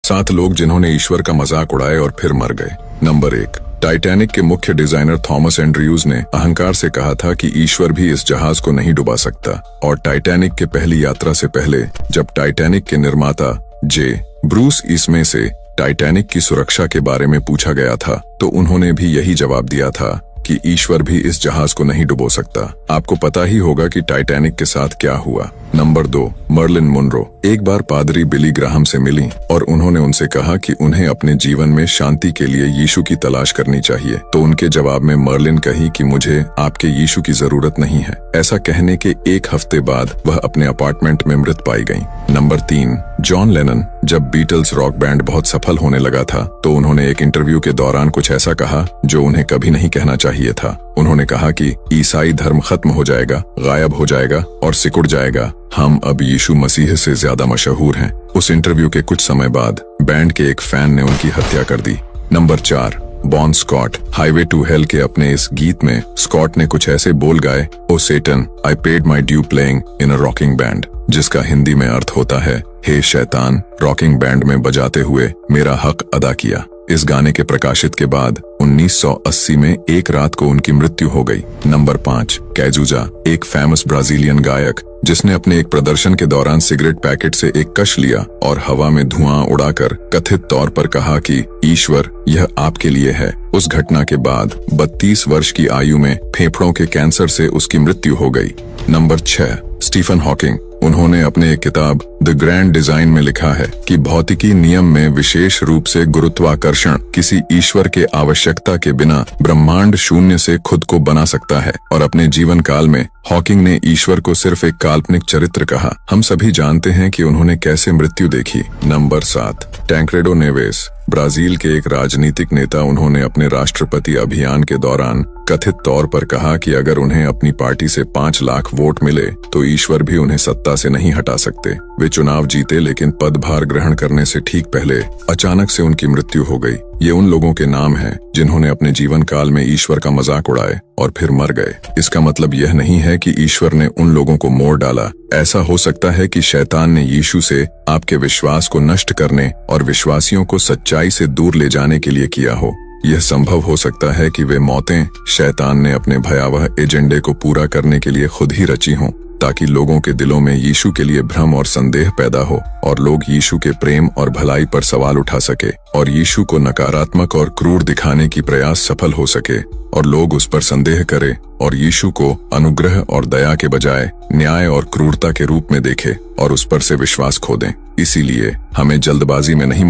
7 लोग जिन्होंने ईश्वर का मजाक उड़ाए और फिर मर गए। नंबर 1, टाइटैनिक के मुख्य डिजाइनर थॉमस एंड्रयूज ने अहंकार से कहा था कि ईश्वर भी इस जहाज को नहीं डुबा सकता। और टाइटैनिक के पहली यात्रा से पहले जब टाइटैनिक के निर्माता जे ब्रूस ईस्मे से टाइटैनिक की सुरक्षा के बारे में पूछा गया था तो उन्होंने भी यही जवाब दिया था कि ईश्वर भी इस जहाज को नहीं डुबो सकता। आपको पता ही होगा कि टाइटैनिक के साथ क्या हुआ। नंबर 2, मर्लिन मुनरो एक बार पादरी बिली ग्राहम से मिली और उन्होंने उनसे कहा कि उन्हें अपने जीवन में शांति के लिए यीशु की तलाश करनी चाहिए। तो उनके जवाब में मर्लिन कही कि मुझे आपके यीशु की जरूरत नहीं है। ऐसा कहने के 1 हफ्ते बाद वह अपने अपार्टमेंट में मृत पाई गयी। नंबर 3, जॉन लेनन जब बीटल्स रॉक बैंड बहुत सफल होने लगा था तो उन्होंने एक इंटरव्यू के दौरान कुछ ऐसा कहा जो उन्हें कभी नहीं कहना चाहिए था। उन्होंने कहा कि ईसाई धर्म खत्म हो जाएगा, गायब हो जाएगा और सिकुड़ जाएगा। हम अब यीशु मसीह से ज्यादा मशहूर हैं। उस इंटरव्यू के कुछ समय बाद बैंड के एक फैन ने उनकी हत्या कर दी। Number 4, Bon Scott highway to hell के अपने इस गीत में स्कॉट ने कुछ ऐसे बोल गाए, oh Satan I paid my due playing in a rocking band, जिसका हिंदी में अर्थ होता है, हे शैतान, रॉकिंग बैंड में बजाते हुए मेरा हक अदा किया। इस गाने के प्रकाशित के बाद 1980 में एक रात को उनकी मृत्यु हो गई। नंबर 5, कैजुजा एक फेमस ब्राजीलियन गायक जिसने अपने एक प्रदर्शन के दौरान सिगरेट पैकेट से एक कश लिया और हवा में धुआं उड़ाकर कथित तौर पर कहा कि ईश्वर यह आपके लिए है। उस घटना के बाद 32 वर्ष की आयु में फेफड़ों के कैंसर से उसकी मृत्यु हो गई। नंबर 6, स्टीफन हॉकिंग उन्होंने अपने एक किताब द ग्रैंड डिजाइन में लिखा है कि भौतिकी नियम में विशेष रूप से गुरुत्वाकर्षण किसी ईश्वर के आवश्यकता के बिना ब्रह्मांड शून्य से खुद को बना सकता है। और अपने जीवन काल में हॉकिंग ने ईश्वर को सिर्फ एक काल्पनिक चरित्र कहा। हम सभी जानते हैं कि उन्होंने कैसे मृत्यु देखी। नंबर 7, टैंक्रेडो नेवेस ब्राजील के एक राजनीतिक नेता। उन्होंने अपने राष्ट्रपति अभियान के दौरान कथित तौर पर कहा कि अगर उन्हें अपनी पार्टी से 5 लाख वोट मिले तो ईश्वर भी उन्हें सत्ता से नहीं हटा सकते। वे चुनाव जीते लेकिन पदभार ग्रहण करने से ठीक पहले अचानक से उनकी मृत्यु हो गई। ये उन लोगों के नाम हैं जिन्होंने अपने जीवन काल में ईश्वर का मजाक उड़ाए और फिर मर गए। इसका मतलब यह नहीं है कि ईश्वर ने उन लोगों को मोड़ डाला। ऐसा हो सकता है कि शैतान ने यीशु से आपके विश्वास को नष्ट करने और विश्वासियों को सच्चाई से दूर ले जाने के लिए किया हो। यह संभव हो सकता है कि वे मौतें शैतान ने अपने भयावह एजेंडे को पूरा करने के लिए खुद ही रची हों, ताकि लोगों के दिलों में यीशु के लिए भ्रम और संदेह पैदा हो और लोग यीशु के प्रेम और भलाई पर सवाल उठा सके और यीशु को नकारात्मक और क्रूर दिखाने की प्रयास सफल हो सके और लोग उस पर संदेह करें और यीशु को अनुग्रह और दया के बजाय न्याय और क्रूरता के रूप में देखें और उस पर से विश्वास खो दें। इसीलिए हमें जल्दबाजी में नहीं